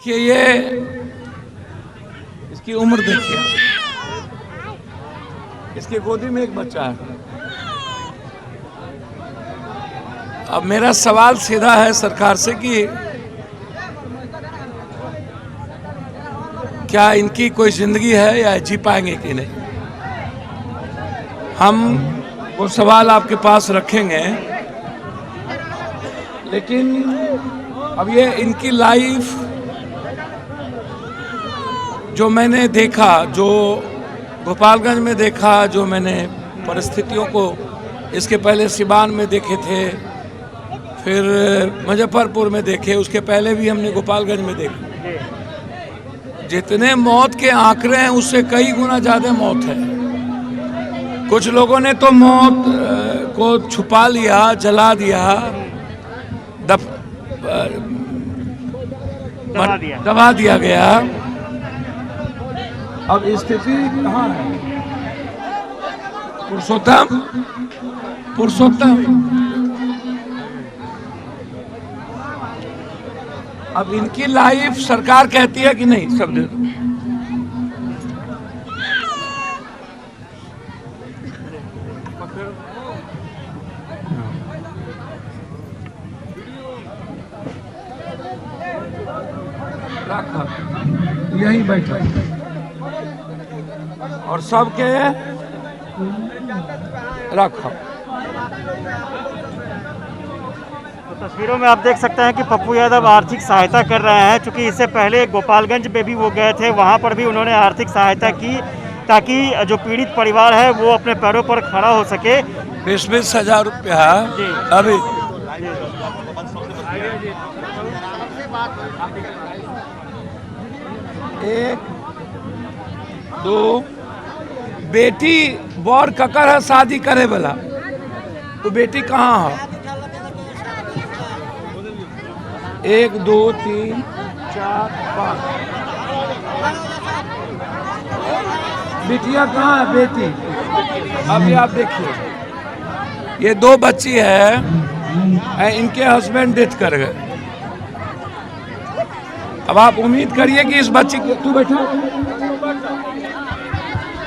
देखिए, ये इसकी उम्र देखिए, इसकी गोदी में एक बच्चा है। अब मेरा सवाल सीधा है सरकार से कि क्या इनकी कोई जिंदगी है या जी पाएंगे कि नहीं। हम वो सवाल आपके पास रखेंगे, लेकिन अब ये इनकी लाइफ जो मैंने देखा, जो गोपालगंज में देखा, जो मैंने परिस्थितियों को इसके पहले सिवान में देखे थे, फिर मुजफ्फरपुर में देखे, उसके पहले भी हमने गोपालगंज में देखे। जितने मौत के आंकड़े हैं उससे कई गुना ज़्यादा मौत है। कुछ लोगों ने तो मौत को छुपा लिया, जला दिया, दबा दिया गया। अब स्थिति कहाँ है? पुरुषोत्तम अब इनकी लाइफ सरकार कहती है कि नहीं, सब दे दो। रखा यही बैठा और सबके रखा। तस्वीरों में आप देख सकते हैं कि पप्पू यादव आर्थिक सहायता कर रहे हैं। चूंकि इससे पहले गोपालगंज में भी वो गए थे, वहां पर भी उन्होंने आर्थिक सहायता की ताकि जो पीड़ित परिवार है वो अपने पैरों पर खड़ा हो सके। 20,000 रुपया अभी एक दो बेटी बौर ककर है शादी करे वाला, तो बेटी कहाँ है? 1 2 3 4 5 बेटियां कहाँ है? बेटी अभी आप देखिए, ये 2 बच्ची है, इनके हस्बैंड डेथ कर गए। अब आप उम्मीद करिए कि इस बच्ची की, तू बैठा,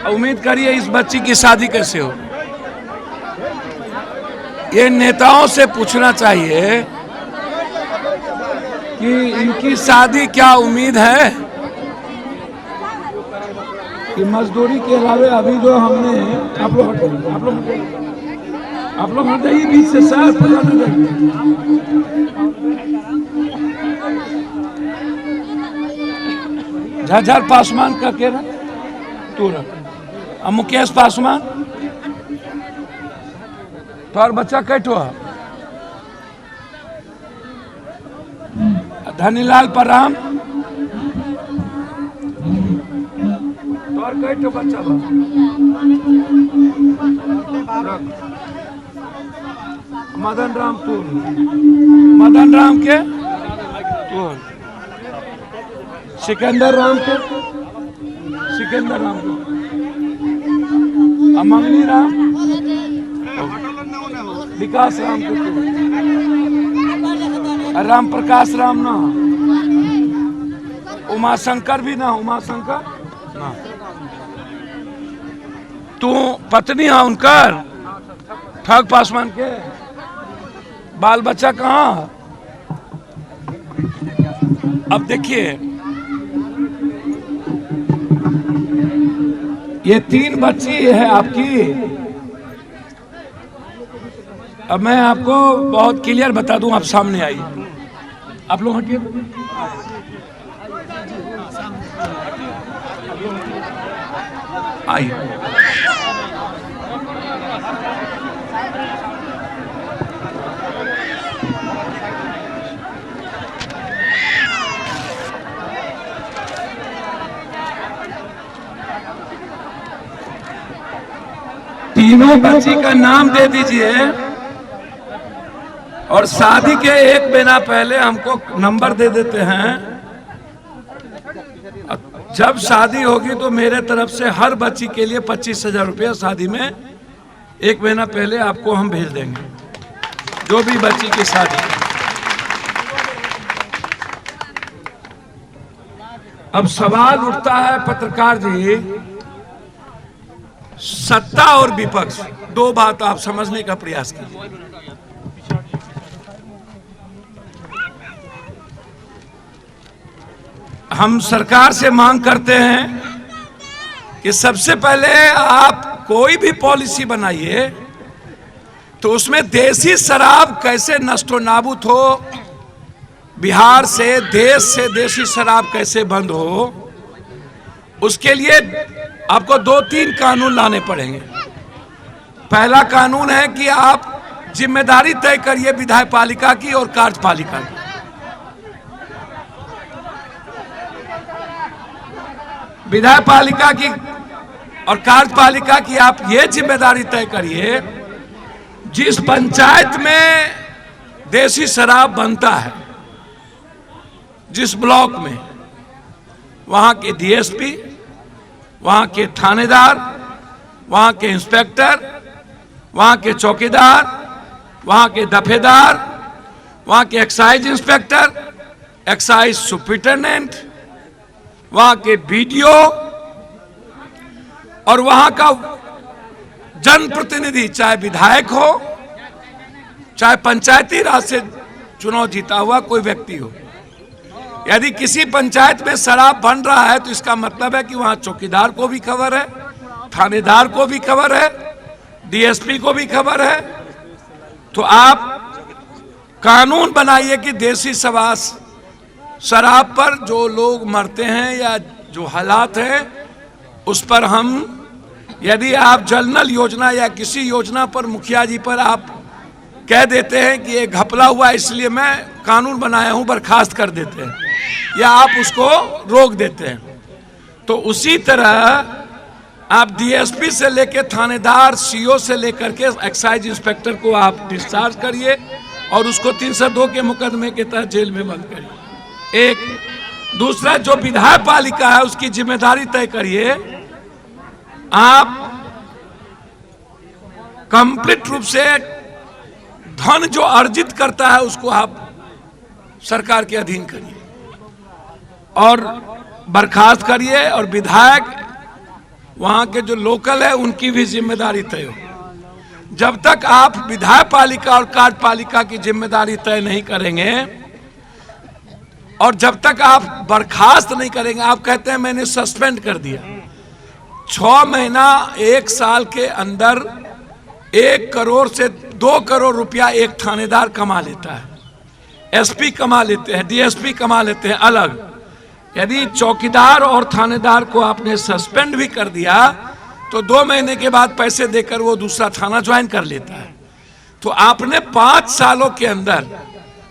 उम्मीद करिए इस बच्ची की शादी कैसे हो। ये नेताओं से पूछना चाहिए कि इनकी शादी क्या उम्मीद है कि मजदूरी के अलावे अभी जो हमने आप लोग हटे ही 20 से 60 झरझर पासवान का कह रहा तू रहा, अब मुकेश पासवान तो और बच्चा कैठो है, धनीलाल पराम तो और कैठो बच्चा बा, मदन राम तू, मदन राम के तू, सिकंदर राम के, सिकंदर राम के, अमंगली राम, विकास राम के, राम प्रकाश राम ना, उमाशंकर भी ना, उमाशंकर ना, तू पत्नी है उनकर ठग पासवान के, बाल बच्चा कहाँ? अब देखिए, ये 3 बच्ची है आपकी। अब मैं आपको बहुत क्लियर बता दूं, आप सामने आइए, आप लोग हटिए, आइए। तीनों बच्ची का नाम दे दीजिए और शादी के 1 महीना पहले हमको नंबर दे देते हैं। जब शादी होगी तो मेरे तरफ से हर बच्ची के लिए 25,000 रुपया शादी में 1 महीना पहले आपको हम भेज देंगे, जो भी बच्ची की शादी। अब सवाल उठता है पत्रकार जी, सत्ता और विपक्ष, दो बात आप समझने का प्रयास कीजिए। हम सरकार से मांग करते हैं कि सबसे पहले आप कोई भी पॉलिसी बनाइए तो उसमें देसी शराब कैसे नष्ट नाबूद हो, बिहार से, देश से देसी शराब कैसे बंद हो, उसके लिए आपको 2-3 कानून लाने पड़ेंगे। पहला कानून है कि आप जिम्मेदारी तय करिए विधायपालिका की और कार्यपालिका की। विधायपालिका की और कार्यपालिका की आप ये जिम्मेदारी तय करिए, जिस पंचायत में देसी शराब बनता है, जिस ब्लॉक में, वहां के डीएसपी, वहां के थानेदार, वहां के इंस्पेक्टर, वहां के चौकीदार, वहां के दफेदार, वहां के एक्साइज इंस्पेक्टर, एक्साइज सुपरिटेंडेंट, वहां के बीडीओ और वहां का जनप्रतिनिधि, चाहे विधायक हो, चाहे पंचायती राज से चुनाव जीता हुआ कोई व्यक्ति हो, यदि किसी पंचायत में शराब बन रहा है तो इसका मतलब है कि वहां चौकीदार को भी खबर है, थानेदार को भी खबर है, डीएसपी को भी खबर है। तो आप कानून बनाइए कि देसी शराब पर जो लोग मरते हैं या जो हालात हैं उस पर हम, यदि आप जल योजना या किसी योजना पर मुखिया जी पर आप कह देते हैं कि ये घपला हुआ इसलिए मैं कानून बनाया हूं, बर्खास्त कर देते हैं या आप उसको रोक देते हैं, तो उसी तरह आप डीएसपी से लेकर थानेदार, सीओ से लेकर के एक्साइज इंस्पेक्टर को आप डिस्चार्ज करिए और उसको 302 के मुकदमे के तहत जेल में बंद करिए। एक दूसरा, जो विधायपालिका है उसकी जिम्मेदारी तय करिए, आप कंप्लीट रूप से धन जो अर्जित करता है उसको आप सरकार के अधीन करिए और बर्खास्त करिए, और विधायक वहां के जो लोकल है उनकी भी जिम्मेदारी तय हो। जब तक आप विधायपालिका और कार्यपालिका की जिम्मेदारी तय नहीं करेंगे और जब तक आप बर्खास्त नहीं करेंगे, आप कहते हैं मैंने सस्पेंड कर दिया, 6 महीना 1 साल के अंदर 1 करोड़ से 2 करोड़ रुपया एक थानेदार कमा लेता है, एसपी कमा लेते हैं, डीएसपी कमा लेते हैं अलग। यदि चौकीदार और थानेदार को आपने सस्पेंड भी कर दिया तो 2 महीने के बाद पैसे देकर वो दूसरा थाना ज्वाइन कर लेता है। तो आपने 5 सालों के अंदर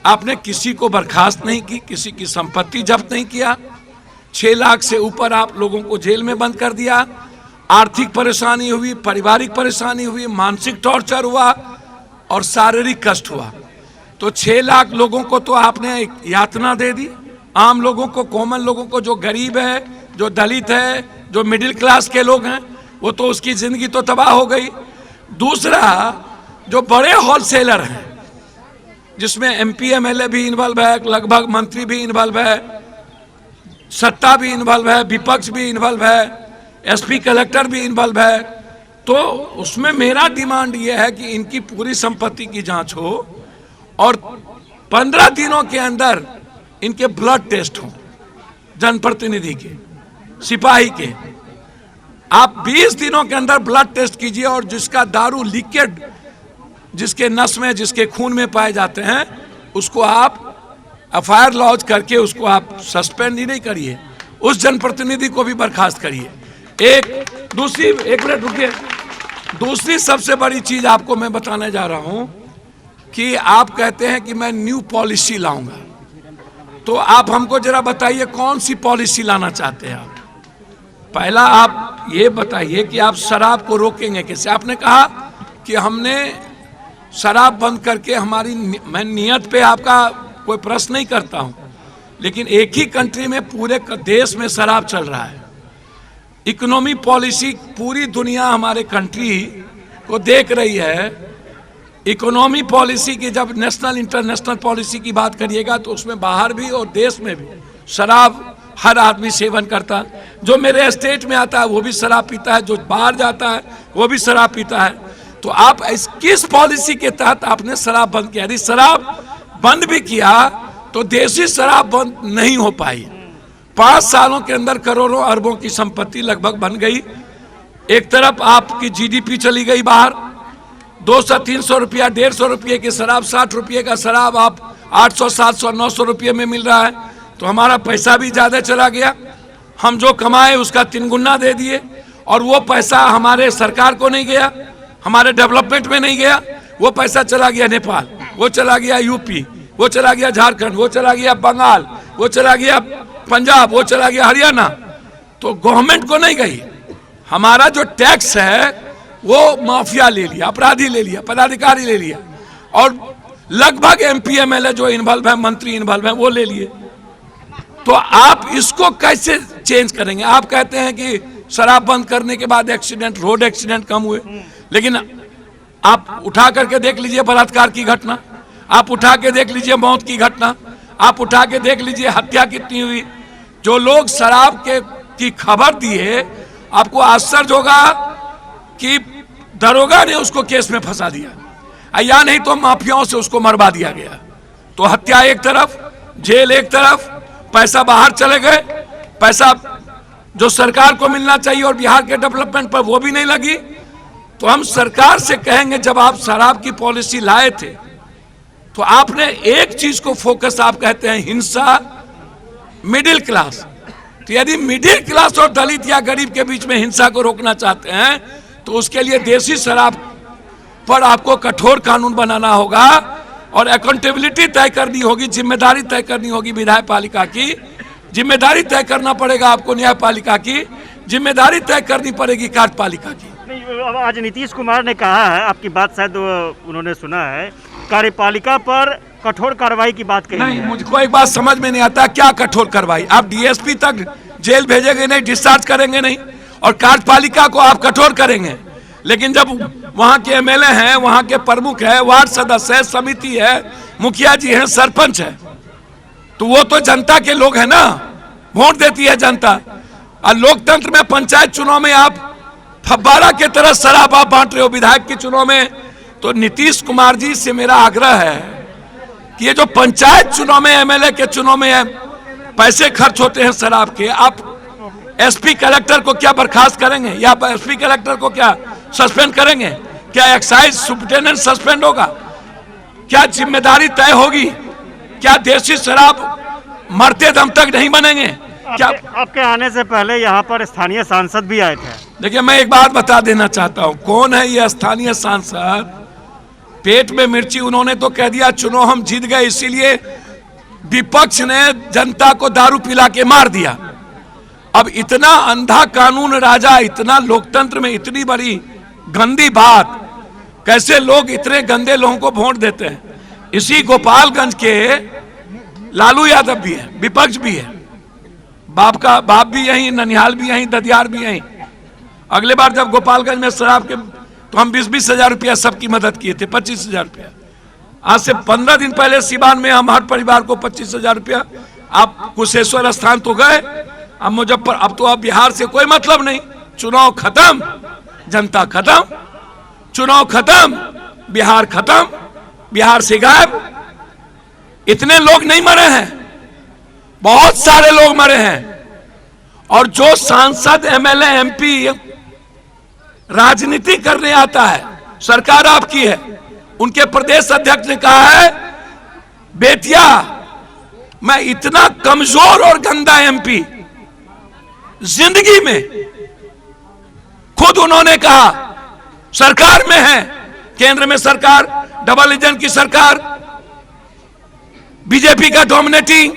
आपने किसी को बर्खास्त नहीं की, किसी की संपत्ति जब्त नहीं किया, 6 लाख से ऊपर आप लोगों को जेल में बंद कर दिया, आर्थिक परेशानी हुई, पारिवारिक परेशानी हुई, मानसिक टॉर्चर हुआ और शारीरिक कष्ट हुआ। तो 6 लाख लोगों को तो आपने यातना दे दी, आम लोगों को, कॉमन लोगों को, जो गरीब है, जो दलित है, जो मिडिल क्लास के लोग हैं, वो तो उसकी जिंदगी तो तबाह हो गई। दूसरा, जो बड़े होलसेलर हैं जिसमें एमपी एमएलए भी इन्वॉल्व है, लगभग मंत्री भी इन्वॉल्व है, सत्ता भी इन्वॉल्व है, विपक्ष भी इन्वॉल्व है, एसपी कलेक्टर भी इन्वॉल्व है, तो उसमें मेरा डिमांड यह है कि इनकी पूरी संपत्ति की जांच हो और 15 दिनों के अंदर इनके ब्लड टेस्ट हो, जनप्रतिनिधि के, सिपाही के। आप 20 दिनों के अंदर ब्लड टेस्ट कीजिए और जिसका दारू लीकेज, जिसके नस में, जिसके खून में पाए जाते हैं, उसको आप एफआईआर लॉन्च करके उसको आप सस्पेंड ही नहीं करिए, उस जनप्रतिनिधि को भी बर्खास्त करिए। एक मिनट रुकिए, दूसरी सबसे बड़ी चीज आपको मैं बताने जा रहा हूं कि आप कहते हैं कि मैं न्यू पॉलिसी लाऊंगा, तो आप हमको जरा बताइए कौन सी पॉलिसी लाना चाहते हैं आप। पहला आप ये बताइए कि आप शराब को रोकेंगे कैसे। आपने कहा कि हमने शराब बंद करके हमारी, मैं नियत पे आपका कोई प्रश्न नहीं करता हूं, लेकिन एक ही कंट्री में पूरे देश में शराब चल रहा है। इकोनॉमी पॉलिसी पूरी दुनिया हमारे कंट्री को देख रही है। इकोनॉमी पॉलिसी की जब नेशनल इंटरनेशनल पॉलिसी की बात करिएगा तो उसमें बाहर भी और देश में भी शराब हर आदमी सेवन करता है। जो मेरे स्टेट में आता है वो भी शराब पीता है, जो बाहर जाता है वो भी शराब पीता है। तो आप किस पॉलिसी के तहत आपने शराब बंद किया? यदि शराब बंद भी किया तो देसी शराब बंद नहीं हो पाई। 5 सालों के अंदर करोड़ों अरबों की संपत्ति लगभग बन गई। एक तरफ आपकी जीडीपी चली गई बाहर, 200-300 रुपया, 150 रुपये की शराब, 60 रुपये का शराब आप 800-700-900 रुपये में मिल रहा है। तो हमारा पैसा भी ज़्यादा चला गया, हम जो कमाए उसका 3 गुना दे दिए, और वो पैसा हमारे सरकार को नहीं गया, हमारे डेवलपमेंट में नहीं गया। वो पैसा चला गया नेपाल, वो चला गया यूपी, वो चला गया झारखंड, वो चला गया बंगाल, वो चला गया पंजाब, वो चला गया हरियाणा। तो गवर्नमेंट को नहीं गई। हमारा जो टैक्स है वो माफिया ले लिया, अपराधी ले लिया, पदाधिकारी ले लिया, और लगभग एमपी एमएलए जो इन्वॉल्व है, मंत्री इन्वॉल्व है, वो ले लिए। तो आप इसको कैसे चेंज करेंगे? आप कहते हैं कि शराब बंद करने के बाद एक्सीडेंट, रोड एक्सीडेंट कम हुए, लेकिन आप उठा करके देख लीजिए बलात्कार की घटना, आप उठा के देख लीजिए मौत की घटना, आप उठा के देख लीजिए हत्या कितनी हुई। जो लोग शराब की खबर दिए, आपको आश्चर्य होगा कि दरोगा ने उसको केस में फंसा दिया, या नहीं तो माफियाओं से उसको मरवा दिया गया। तो हत्या एक तरफ, जेल एक तरफ, पैसा बाहर चले गए, पैसा जो सरकार को मिलना चाहिए और बिहार के डेवलपमेंट पर वो भी नहीं लगी। तो हम सरकार से कहेंगे, जब आप शराब की पॉलिसी लाए थे तो आपने एक चीज को फोकस, आप कहते हैं हिंसा, मिडिल क्लास। तो यदि मिडिल क्लास और दलित या गरीब के बीच में हिंसा को रोकना चाहते हैं तो उसके लिए देसी शराब पर आपको कठोर कानून बनाना होगा, और अकाउंटेबिलिटी तय करनी होगी, जिम्मेदारी तय करनी होगी विधायक पालिका की, जिम्मेदारी तय करना पड़ेगा आपको न्यायपालिका की, जिम्मेदारी तय करनी पड़ेगी कार्यपालिका की। आज नीतीश कुमार ने कहा है, आपकी बात शायद उन्होंने सुना है, कार्यपालिका पर कठोर कार्रवाई की बात कही। नहीं, मुझको एक बात समझ में नहीं आता, क्या कठोर कार्रवाई? आप डीएसपी तक जेल भेजेंगे नहीं, डिस्चार्ज करेंगे नहीं, और कार्यपालिका को आप कठोर करेंगे। लेकिन जब वहां के एमएलए हैं, वहां के प्रमुख है, वार्ड सदस्य है, समिति है, मुखिया जी हैं, सरपंच है, तो वो तो जनता के लोग हैं ना, वोट देती है जनता। और लोकतंत्र में पंचायत चुनाव में आप फब्बारा के तरह शराब आप बांट रहे हो विधायक के चुनाव में। तो नीतीश कुमार जी से मेरा आग्रह है कि ये जो पंचायत चुनाव में, एमएलए के चुनाव में पैसे खर्च होते हैं शराब के, आप एसपी कलेक्टर को क्या बर्खास्त करेंगे, या एसपी कलेक्टर को क्या सस्पेंड करेंगे? क्या एक्साइज सुपरिटेंडेंट सस्पेंड होगा? क्या जिम्मेदारी तय होगी? क्या देसी शराब मरते दम तक नहीं बनेंगे? क्या आपके आने से पहले यहाँ पर स्थानीय सांसद भी आए थे? देखिए, मैं एक बात बता देना चाहता हूँ, कौन है ये स्थानीय सांसद? पेट में मिर्ची, उन्होंने तो कह दिया चुनाव हम जीत गए, इसीलिए विपक्ष ने जनता को दारू पिला के मार दिया। अब इतना अंधा कानून राजा, इतना लोकतंत्र में इतनी बड़ी गंदी बात, कैसे लोग इतने गंदे लोगों को वोट देते हैं? इसी गोपालगंज के लालू यादव भी है, विपक्ष भी है, बाप भी यहीं, ननिहाल भी यहीं, ददियार भी यहीं। अगले बार जब गोपालगंज में शराब के, तो हम 20-20 हजार रुपया सबकी मदद किए थे, 25 हजार रुपया। आज से 15 दिन पहले सिवान में हम हर परिवार को 25 हजार रुपया। आप कुशेश्वर स्थान तो गए, अब मुजफ्फर, अब तो अब बिहार से कोई मतलब नहीं, चुनाव खत्म, जनता खत्म, चुनाव खत्म, बिहार खत्म, बिहार से गायब। इतने लोग नहीं मरे हैं, बहुत सारे लोग मरे हैं। और जो सांसद, एमएलए, एमपी राजनीति करने आता है, सरकार आपकी है, उनके प्रदेश अध्यक्ष ने कहा है, बेटिया मैं इतना कमजोर और गंदा एमपी जिंदगी में, खुद उन्होंने कहा, सरकार में है, केंद्र में सरकार, डबल इंजन की सरकार, बीजेपी का डोमिनेटिंग,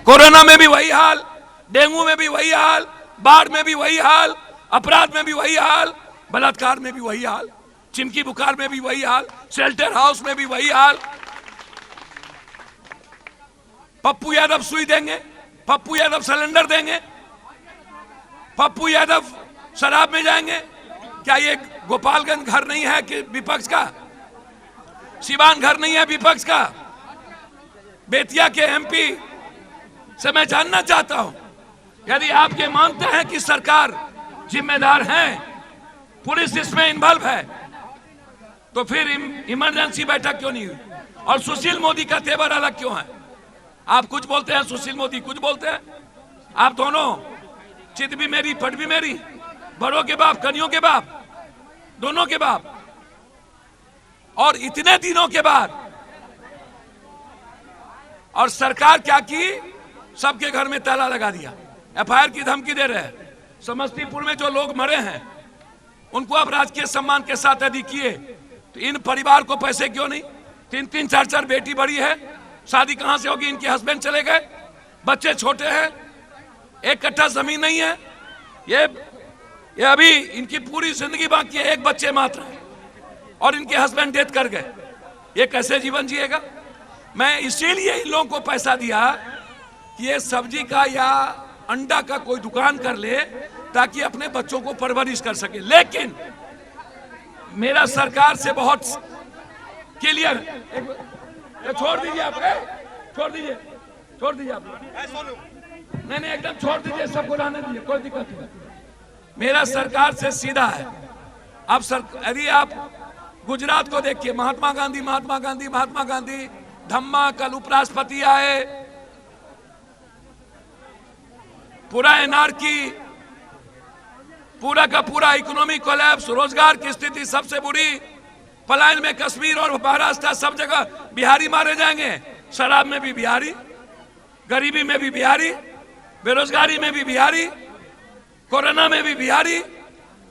कोरोना में भी वही हाल, डेंगू में भी वही हाल, बाढ़ में भी वही हाल, अपराध में भी वही हाल, बलात्कार में भी वही हाल, चिमकी बुखार में भी वही हाल, शेल्टर हाउस में भी वही हाल। पप्पू यादव सुई देंगे, पप्पू यादव सिलेंडर देंगे, पप्पू यादव शराब में जाएंगे। क्या ये गोपालगंज घर नहीं है कि विपक्ष का? सिवान घर नहीं है विपक्ष का? बेतिया के एमपी से मैं जानना चाहता हूं, यदि आप ये मानते हैं कि सरकार जिम्मेदार है, पुलिस इसमें इन्वॉल्व है, तो फिर इमरजेंसी बैठक क्यों नहीं हुई? और सुशील मोदी का तेवर अलग क्यों है? आप कुछ बोलते हैं, सुशील मोदी कुछ बोलते हैं। आप दोनों चित भी मेरी पट भी मेरी, बड़ों के बाप कनियों के बाप, दोनों के बाप। और इतने दिनों के बाद और सरकार क्या की? सबके घर में ताला लगा दिया, एफआईआर की धमकी दे रहे हैं। समस्तीपुर में जो लोग मरे हैं उनको आप राजकीय सम्मान के साथ यदि किए तो इन परिवार को पैसे क्यों नहीं? 3-3, 4-4 बेटी बड़ी है, शादी कहां से होगी? इनके हस्बैंड चले गए, बच्चे छोटे हैं, 1 कट्ठा जमीन नहीं है। ये अभी इनकी पूरी जिंदगी बाकी है, 1 बच्चे मात्र है और इनके हस्बैंड डेथ कर गए। ये कैसे जीवन जिएगा? मैं इसीलिए इन लोगों को पैसा दिया कि ये सब्जी का या अंडा का कोई दुकान कर ले ताकि अपने बच्चों को परवरिश कर सके। लेकिन मेरा सरकार से बहुत क्लियर, छोड़ दीजिए आप, छोड़ दीजिए आप, नहीं एकदम छोड़ दीजिए, सबको रहने दीजिए, कोई दिक्कत नहीं। मेरा सरकार से सीधा है। अब यदि आप गुजरात को देखिए, महात्मा गांधी धम्मा, कल उपराष्ट्रपति आए, पूरा एनआरकी, पूरा का पूरा इकोनॉमिक कोलैप्स, रोजगार की स्थिति सबसे बुरी, पलायन में कश्मीर और महाराष्ट्र, सब जगह बिहारी मारे जाएंगे। शराब में भी बिहारी, गरीबी में भी बिहारी, बेरोजगारी में भी बिहारी, कोरोना में भी बिहारी,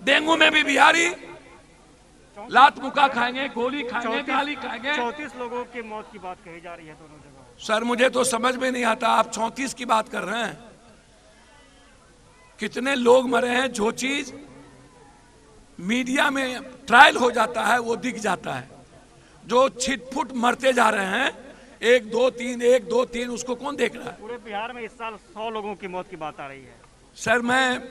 डेंगू में भी बिहारी, लात मुका खाएंगे, गोली खाएंगे, गाली खाएंगे। 34 लोगों की मौत की बात कही जा रही है दोनों जगह। सर मुझे तो समझ में नहीं आता, आप 34 की बात कर रहे हैं। कितने लोग मरे हैं? जो चीज मीडिया में ट्रायल हो जाता है वो दिख जाता है। जो छिटफुट मरते जा रहे हैं, 1 2 3, उसको कौन देख रहा है? पूरे बिहार में इस साल 100 लोगों की मौत की बात आ रही है। सर मैं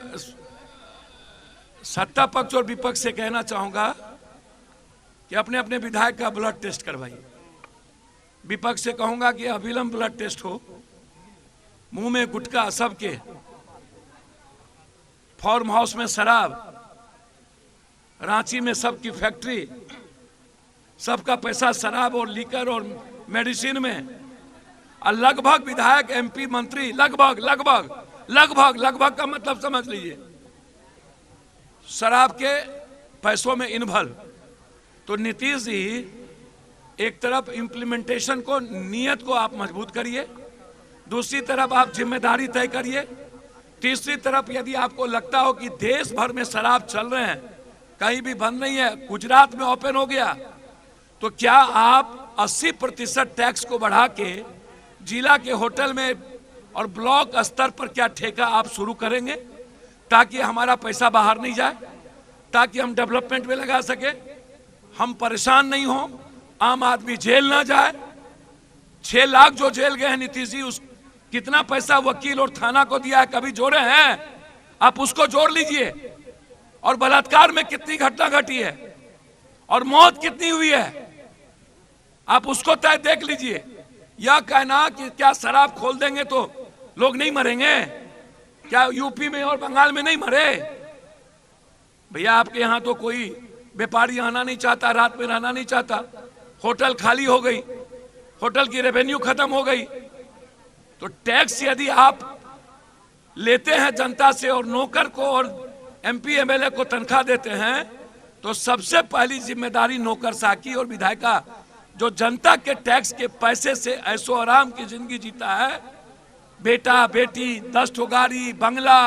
सत्ता पक्ष और विपक्ष से कहना चाहूंगा कि अपने अपने विधायक का ब्लड टेस्ट करवाइए। विपक्ष से कहूंगा कि अविलंब ब्लड टेस्ट हो। मुंह में गुटखा, सबके फार्म हाउस में शराब, रांची में सबकी फैक्ट्री, सबका पैसा शराब और लीकर और मेडिसिन में, और लगभग विधायक, एमपी, मंत्री लगभग का मतलब समझ लीजिए, शराब के पैसों में इन्वॉल्व। तो नीतीश जी, एक तरफ इम्प्लीमेंटेशन को, नियत को आप मजबूत करिए, दूसरी तरफ आप जिम्मेदारी तय करिए, तीसरी तरफ यदि आपको लगता हो कि देश भर में शराब चल रहे हैं, कहीं भी बंद नहीं है, गुजरात में ओपन हो गया, तो क्या आप 80% टैक्स को बढ़ा के जिला के होटल में और ब्लॉक स्तर पर क्या ठेका आप शुरू करेंगे ताकि हमारा पैसा बाहर नहीं जाए, ताकि हम डेवलपमेंट में लगा सके, हम परेशान नहीं हो, आम आदमी जेल ना जाए। 6 लाख जो जेल गए हैं नीतीश जी, उस कितना पैसा वकील और थाना को दिया है, कभी जोड़े हैं? आप उसको जोड़ लीजिए। और बलात्कार में कितनी घटना घटी है और मौत कितनी हुई है, आप उसको तय देख लीजिए। यह कहना कि क्या शराब खोल देंगे तो लोग नहीं मरेंगे, क्या यूपी में और बंगाल में नहीं मरे? भैया आपके यहां तो कोई व्यापारी आना नहीं चाहता, रात में रहना नहीं चाहता, होटल खाली हो गई, होटल की रेवेन्यू खत्म हो गई। तो टैक्स यदि आप लेते हैं जनता से और नौकर को और एमपी एमएलए को तनख्वाह देते हैं, तो सबसे पहली जिम्मेदारी नौकरशाही और विधायका जो जनता के टैक्स के पैसे से ऐशो आराम की जिंदगी जीता है, बेटा बेटी, 10 ठो गाड़ी, बंगला,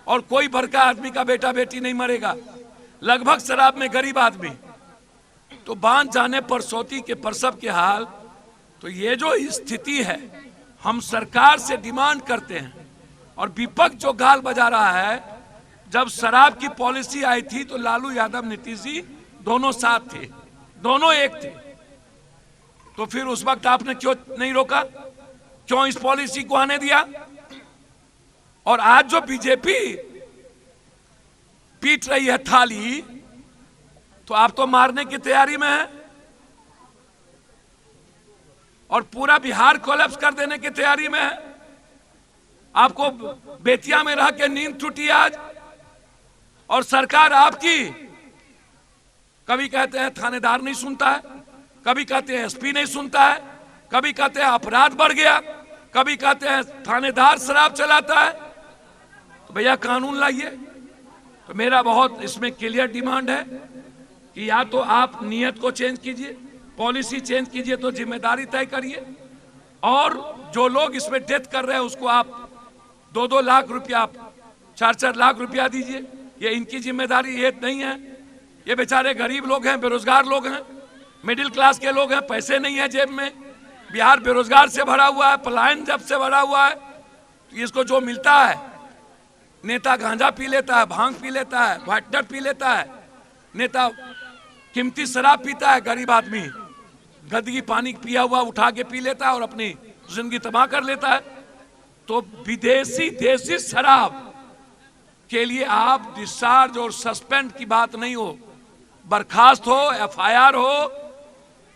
और कोई बड़का आदमी का बेटा बेटी नहीं मरेगा, लगभग शराब में गरीब आदमी, तो बांध जाने पर सोती के प्रसव के हाल। तो ये जो स्थिति है, हम सरकार से डिमांड करते हैं, और विपक्ष जो गाल बजा रहा है, जब शराब की पॉलिसी आई थी तो लालू यादव, नीतीश जी दोनों साथ थे, दोनों एक थे, तो फिर उस वक्त आपने क्यों नहीं रोका, क्यों इस पॉलिसी को आने दिया? और आज जो बीजेपी पीट रही है थाली, तो आप तो मारने की तैयारी में है और पूरा बिहार कोलैप्स कर देने की तैयारी में है। आपको बेतिया में रह के नींद टूटी आज, और सरकार आपकी कभी कहते हैं थानेदार नहीं सुनता है, कभी कहते हैं एसपी नहीं सुनता है, कभी कहते हैं अपराध बढ़ गया, कभी कहते हैं थानेदार शराब चलाता है। तो भैया कानून लाइए। तो मेरा बहुत इसमें क्लियर डिमांड है कि या तो आप नियत को चेंज कीजिए, पॉलिसी चेंज कीजिए, तो जिम्मेदारी तय करिए, और जो लोग इसमें डेथ कर रहे हैं उसको आप 2-2 लाख रुपया, 4-4 लाख रुपया दीजिए। ये इनकी जिम्मेदारी ये नहीं है। ये बेचारे गरीब लोग हैं, बेरोजगार लोग हैं, मिडिल क्लास के लोग हैं, पैसे नहीं है जेब में। बिहार बेरोजगार से भरा हुआ है, पलायन जब से भरा हुआ है। तो इसको जो मिलता है, नेता गांजा पी लेता है, भांग पी लेता है, वाइटनर पी लेता है, नेता कीमती शराब पीता है, गरीब आदमी गंदगी पानी पिया हुआ उठा के पी लेता है और अपनी जिंदगी तबाह कर लेता है। तो विदेशी देशी शराब के लिए आप डिस्चार्ज और सस्पेंड की बात नहीं हो, बर्खास्त हो, एफआईआर हो,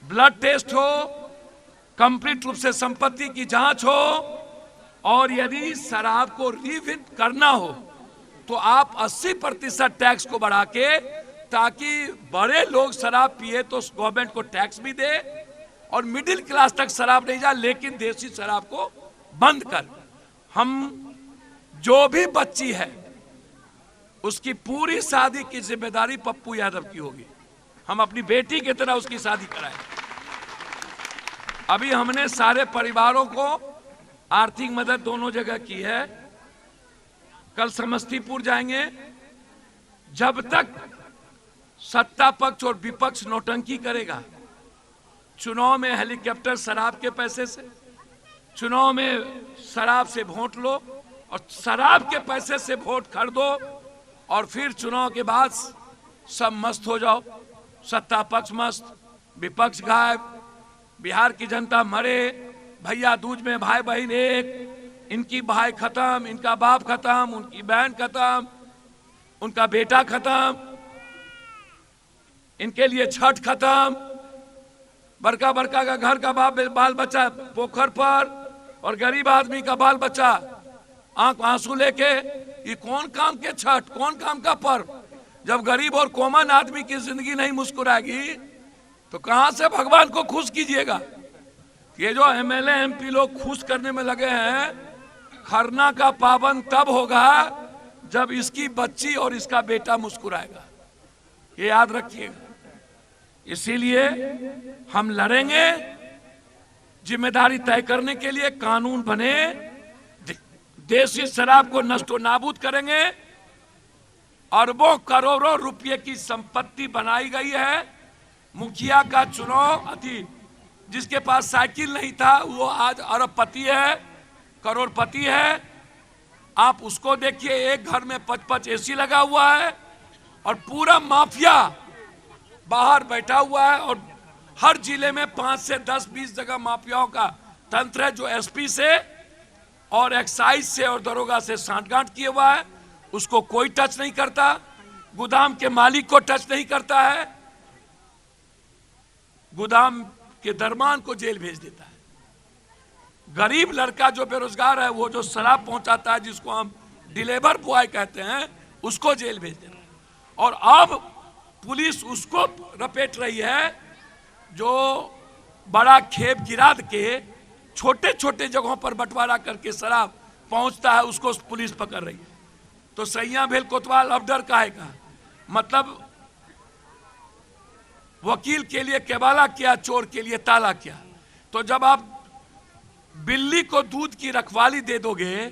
ब्लड टेस्ट हो, कंप्लीट रूप से संपत्ति की जांच हो, और यदि शराब को रिविट करना हो तो आप 80% टैक्स को बढ़ा के, ताकि बड़े लोग शराब पिए तो गवर्नमेंट को टैक्स भी दे और मिडिल क्लास तक शराब नहीं जाए, लेकिन देसी शराब को बंद कर। हम जो भी बच्ची है उसकी पूरी शादी की जिम्मेदारी पप्पू यादव की होगी। हम अपनी बेटी की तरह उसकी शादी कराएंगे। अभी हमने सारे परिवारों को आर्थिक मदद दोनों जगह की है। कल समस्तीपुर जाएंगे। जब तक सत्ता पक्ष और विपक्ष नौटंकी करेगा, चुनाव में हेलीकॉप्टर शराब के पैसे से, चुनाव में शराब से वोट लो और शराब के पैसे से वोट खरीदो, और फिर चुनाव के बाद सब मस्त हो जाओ। सत्ता पक्ष मस्त, विपक्ष गायब, बिहार की जनता मरे, भैया दूज में भाई बहन एक, इनकी भाई खत्म, इनका बाप खत्म, उनकी बहन खत्म, उनका बेटा खत्म, इनके लिए छठ खत्म, बड़का बड़का का घर का बाल बच्चा पोखर पर, और गरीब आदमी का बाल बच्चा आंख आंसू लेके। ये कौन काम के छठ, कौन काम का पर्व? जब गरीब और कॉमन आदमी की जिंदगी नहीं मुस्कुराएगी तो कहां से भगवान को खुश कीजिएगा? ये जो एमएलए एमपी लोग खुश करने में लगे हैं, खरना का पावन तब होगा जब इसकी बच्ची और इसका बेटा मुस्कुराएगा। ये याद रखिएगा। इसीलिए हम लड़ेंगे, जिम्मेदारी तय करने के लिए कानून बने, देशी शराब को नष्ट नाबूद करेंगे। अरबों करोड़ों रुपए की संपत्ति बनाई गई है। मुखिया का चुनाव जिसके पास साइकिल नहीं था वो आज अरबपति है, करोड़पति है। आप उसको देखिए, एक घर में 5-5 एसी लगा हुआ है और पूरा माफिया बाहर बैठा हुआ है, और हर जिले में 5 से 10-20 जगह माफियाओं का तंत्र है, जो एसपी से और एक्साइज से और दरोगा से सांठगांठ किए हुआ है। उसको कोई टच नहीं करता, गोदाम के मालिक को टच नहीं करता है, गोदाम के दरमान को जेल भेज देता है। गरीब लड़का जो बेरोजगार है, वो जो शराब पहुंचाता है, जिसको हम डिलीवर बॉय कहते हैं, उसको जेल भेज देता है। और अब पुलिस उसको रपेट रही है जो बड़ा खेप गिरा के छोटे छोटे जगहों पर बंटवारा करके शराब पहुंचता है, उसको पुलिस पकड़ रही है। तो सैया भेल कोतवाल अब डर काहे का? मतलब वकील के लिए केवाला किया, चोर के लिए ताला किया। तो जब आप बिल्ली को दूध की रखवाली दे दोगे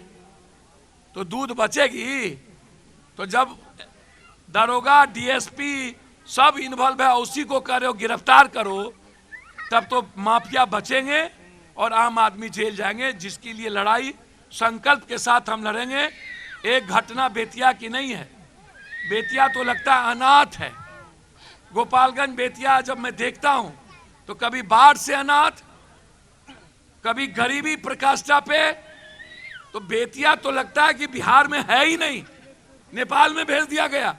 तो दूध बचेगी। तो जब दरोगा डीएसपी सब इन्वॉल्व है, उसी को कर रहे हो गिरफ्तार करो, तब तो माफिया बचेंगे और आम आदमी जेल जाएंगे। जिसके लिए लड़ाई संकल्प के साथ हम लड़ेंगे। एक घटना बेतिया की नहीं है, बेतिया तो लगता है अनाथ है। गोपालगंज बेतिया जब मैं देखता हूं तो कभी बाढ़ से अनाथ, कभी गरीबी प्रकाष्ठा पे, तो बेतिया तो लगता है कि बिहार में है ही नहीं, नेपाल में भेज दिया गया।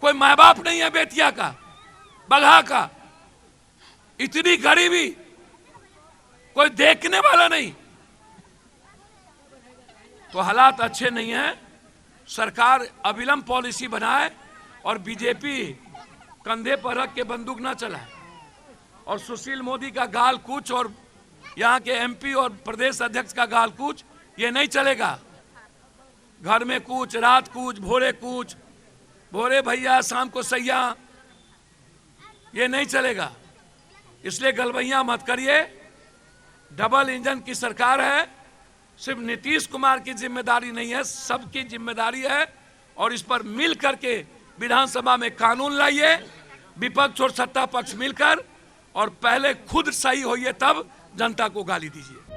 कोई माँ बाप नहीं है बेतिया का, बगहा का। इतनी गरीबी, कोई देखने वाला नहीं। तो हालात अच्छे नहीं हैं। सरकार अविलंब पॉलिसी बनाए और बीजेपी कंधे पर रख के बंदूक ना चलाए। और सुशील मोदी का गाल कूच और यहाँ के एमपी और प्रदेश अध्यक्ष का गाल कूच, ये नहीं चलेगा। घर में कूच, रात कूच, भोरे कूच, भोरे भैया शाम को सैया, ये नहीं चलेगा। इसलिए गलबैया मत करिए। डबल इंजन की सरकार है, सिर्फ नीतीश कुमार की जिम्मेदारी नहीं है, सबकी जिम्मेदारी है। और इस पर मिल करके विधानसभा में कानून लाइए, विपक्ष और सत्ता पक्ष मिलकर, और पहले खुद सही होइए तब जनता को गाली दीजिए।